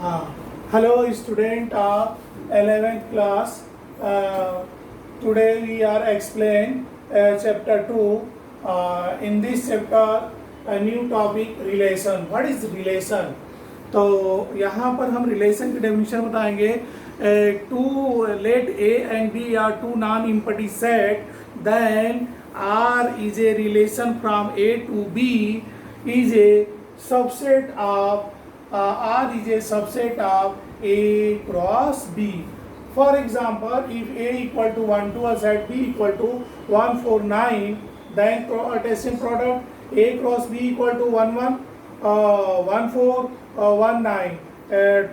हाँ, hello student of 11th class. Today we are explain chapter 2. In this chapter, a new topic relation. What is relation? तो यहाँ पर हम relation की definition बताएंगे. To let A and B are two non empty set, then R is a relation from A to B is a subset of R is a subset of A cross B. For example, if A equal to 1 2 a set B equal to 1 4 9, then Cartesian product A cross B equal to 1 1 1 4 1 9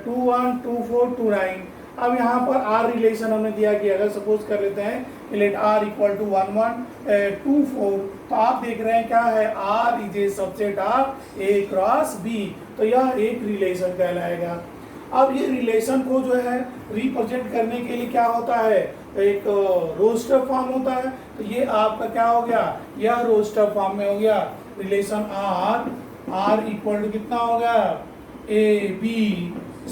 2 1 2 4 2 9. अब यहाँ पर R relation हमने दिया कि अगर suppose कर लेते हैं लेट R इक्वल टू 1 1 2 4, तो आप देख रहे हैं क्या है, R is a subset of A cross B. तो यह एक रिलेशन कहलाएगा. अब ये रिलेशन को जो है रिप्रेजेंट करने के लिए क्या होता है, एक रोस्टर फॉर्म होता है. तो ये आपका क्या हो गया, यह रोस्टर फॉर्म में हो गया. रिलेशन R इक्वल टू कितना हो गया, A B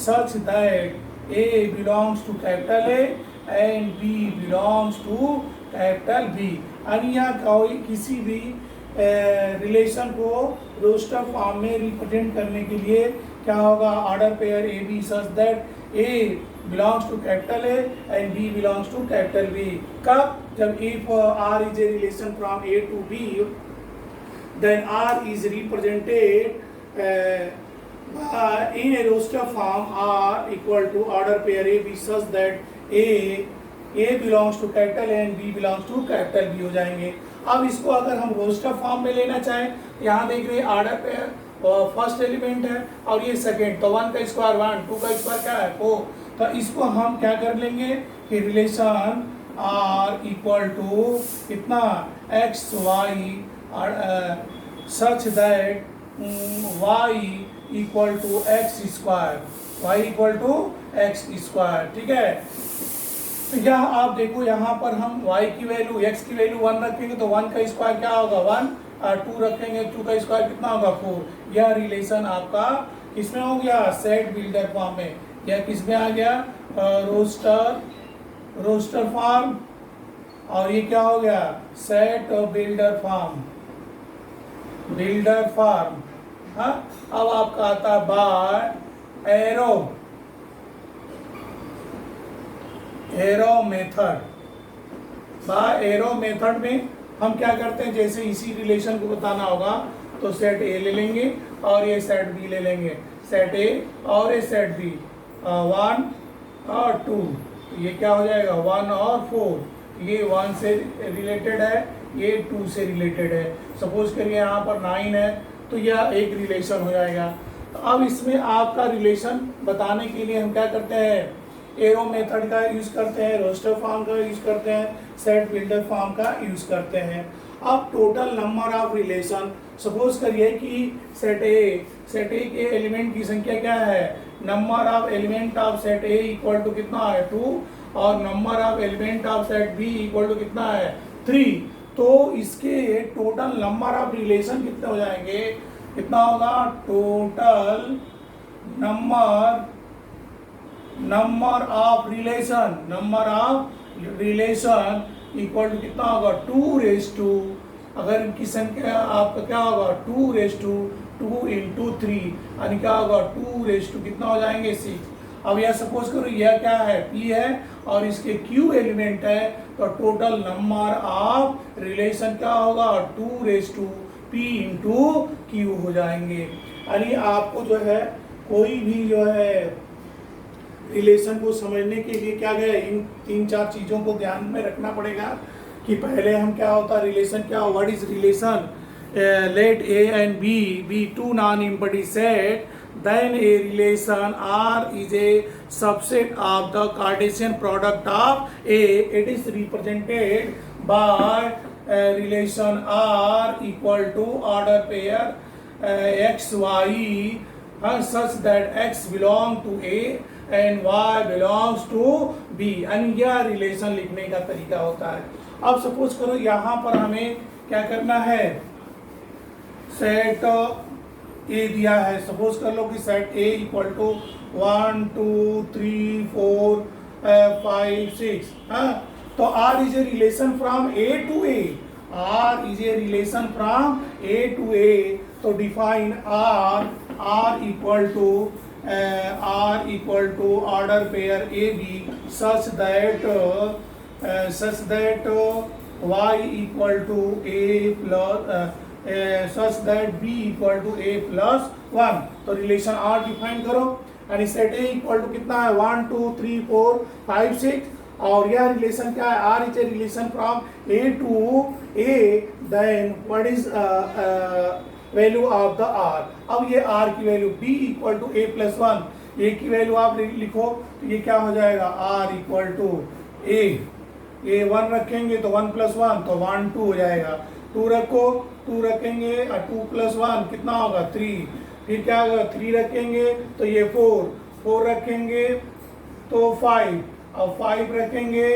such that A belongs to capital A and B belongs to capital B. यानी यहाँ कोई किसी भी रिलेशन को रोस्टर फॉर्म में रिप्रेजेंट करने के लिए क्या होगा, order pair A B such that A belongs to capital A and B belongs to capital B. कब, जब if R is a relation from A to B, then R is represented in a roster form R equal to order pair A B such that A belongs to capital A and B belongs to capital B हो जाएंगे. अब इसको अगर हम roster form में लेना चाहें, यहाँ देख रहे हैं ऑर्डर पेयर फर्स्ट एलिमेंट है और ये सेकेंड, तो 1 का स्क्वायर 1, 2 का स्क्वायर क्या है 4. तो इसको हम क्या कर लेंगे कि रिलेशन R इक्वल टू कितना X Y such that Y equal to X square, Y equal to X square. ठीक है, तो यह आप देखो यहाँ पर हम y की वैल्यू x की वैल्यू 1 रखेंगे तो 1 का स्क्वायर क्या होगा 1, और 2 रखेंगे 2 का स्क्वायर कितना होगा 4. यह रिलेशन आपका किसमें हो गया, सेट बिल्डर फॉर्म में. यह किसमें आ गया, रोस्टर फॉर्म, और ये क्या हो गया, सेट बिल्डर फॉर्म. हाँ, अब आपका आता है by arrow method. By arrow method में हम क्या करते हैं, जैसे इसी रिलेशन को बताना होगा तो सेट ए ले लेंगे और ये सेट बी ले लेंगे, सेट ए और ये सेट बी 1 और 2, ये क्या हो जाएगा 1 और 4. ये 1 से रिलेटेड है, ये 2 से रिलेटेड है. सपोज करिए यहाँ पर 9 है तो यह एक रिलेशन हो जाएगा. तो अब इसमें आपका रिलेशन बताने के लिए हम क्या करते हैं, एरो मेथड का यूज़ करते हैं, रोस्टर फॉर्म का यूज़ करते हैं, सेट बिल्डर फॉर्म का यूज़ करते हैं. अब total number of relation, suppose करिए कि सेट ए के एलिमेंट की संख्या क्या है, number of element of set A equal to कितना है 2 और number of element of set B equal to कितना है 3. तो इसके टोटल नंबर ऑफ रिलेशन कितने हो जाएंगे, कितना होगा, total number of relation equal to कितना होगा 2 अगर इनकी संख्या आपका क्या होगा 2 इंटू 3, यानी क्या होगा 2 कितना हो जाएंगे 6. अब यह सपोज करो यह क्या है P है और इसके Q एलिमेंट है, तो टोटल नंबर ऑफ रिलेशन क्या होगा 2 P इंटू Q हो जाएंगे. यानी आपको जो है कोई भी जो है रिलेशन को समझने के लिए क्या गए, इन 3-4 चीज़ों को ध्यान में रखना पड़ेगा कि पहले हम क्या होता है रिलेशन क्या हो, what is relation, let A and B be two non empty set, then a relation R is a subset of the Cartesian product of A. It is represented by relation R equal to order pair x y such that x belong to A and y belongs to B. यानी यह relation लिखने का तरीका होता है. अब suppose करो यहाँ पर हमें क्या करना है, सेट ए दिया है, सपोज कर लो कि सेट ए इक्वल टू 1 2 3 4 5 6. हाँ, तो R is a relation from A to A. R is a relation from A to A. तो define R. R equal to order pair AB such that Y equal to A plus such that B equal to A plus 1. तो relation R define करो यानी set A equal to कितना है 1 2 3 4 5 6 और यह relation क्या है R is a relation from A to A then what is value of the R. अब ये R की value B equal to A plus 1 A की वैल्यू आप लिखो तो ये क्या हो जाएगा R इक्वल टू A 1 रखेंगे तो 1 प्लस 1 तो 1 2 हो जाएगा. 2 रखो 2 रखेंगे 2 प्लस 1 कितना होगा 3. फिर क्या होगा 3 रखेंगे तो ये 4 रखेंगे तो 5 और 5 रखेंगे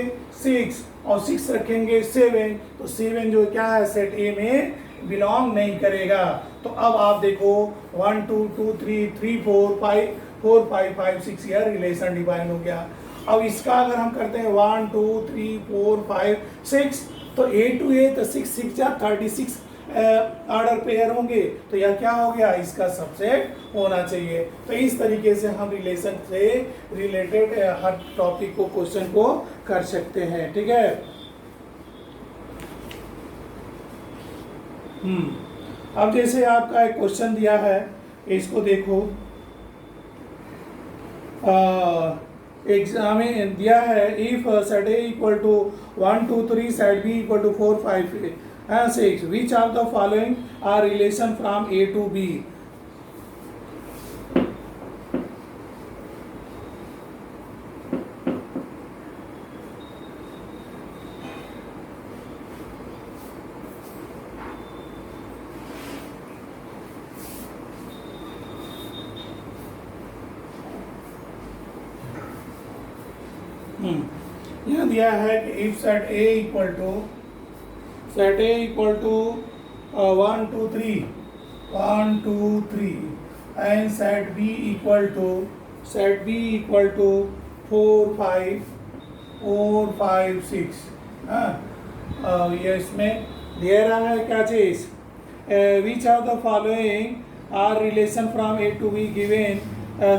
6 और 6 रखेंगे 7 तो 7 जो क्या है सेट ए में बिलोंग नहीं करेगा. तो अब आप देखो 1 2 2 3 3 4 5 4 5 5 6 यह रिलेशन डिफाइन हो गया. अब इसका अगर हम करते हैं 1 2 3 4 5 6 तो A टू A तो 6 6 या 36 ऑर्डर पेयर होंगे तो यह क्या हो गया इसका सबसेट होना चाहिए. तो इस तरीके से हम रिलेशन से रिलेटेड हर टॉपिक को क्वेश्चन को कर सकते हैं. ठीक है. अब जैसे आपका एक क्वेश्चन दिया है इसको देखो. एग्जाम में दिया है if set A equal to 1 2 3 set B equal to 4 5 and 6 which of the following are relation from A to B. यह दिया है कि if set A equal to 1 2 3 and set B equal to 4 5 6. ये इसमें दे रहा है क्या चीज which of the following are relation from A to B given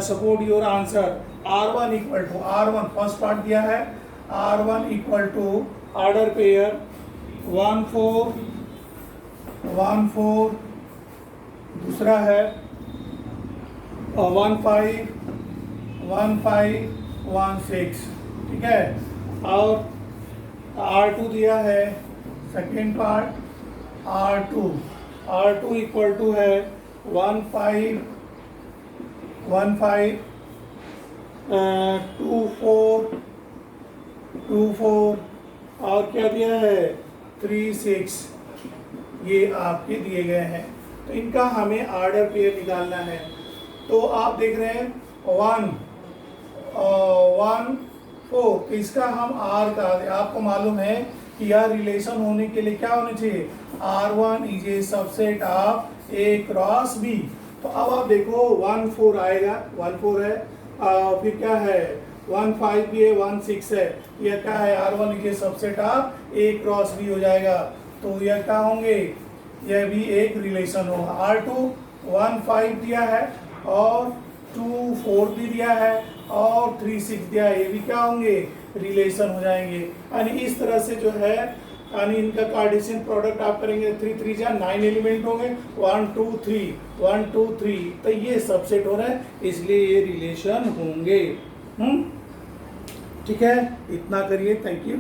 support your answer. R1 equal to R1 first part दिया है R1 equal to order pair 1 4 1 4 दूसरा है 1 5 1 5 1 6. ठीक है. और R2 दिया है second part R2 equal to है 1 5 2 4 और क्या दिया है 3 6. ये आपके दिए गए हैं तो इनका हमें ऑर्डर पेयर निकालना है. तो आप देख रहे हैं 1 1 4 तो इसका हम R का आपको मालूम है कि यह रिलेशन होने के लिए क्या होना चाहिए R1 is a subset of A cross B. तो अब आप देखो 1 4 आएगा 1 4 है फिर क्या है 1 5 भी है 1 6 है. यह क्या है R1 is a subset of A cross B हो जाएगा. तो यह क्या होंगे यह भी एक रिलेशन होगा. R2 1 5 दिया है और 2 4 भी दिया है और 3 6 दिया है. ये भी क्या होंगे रिलेशन हो जाएंगे. यानी इस तरह से जो है यानी इनका कार्टेशियन प्रोडक्ट आप करेंगे 3 3 जा 9 एलिमेंट होंगे 1 2 3 तो ये सबसेट हो रहा है इसलिए ये रिलेशन होंगे. ठीक है. इतना करिए. Thank you.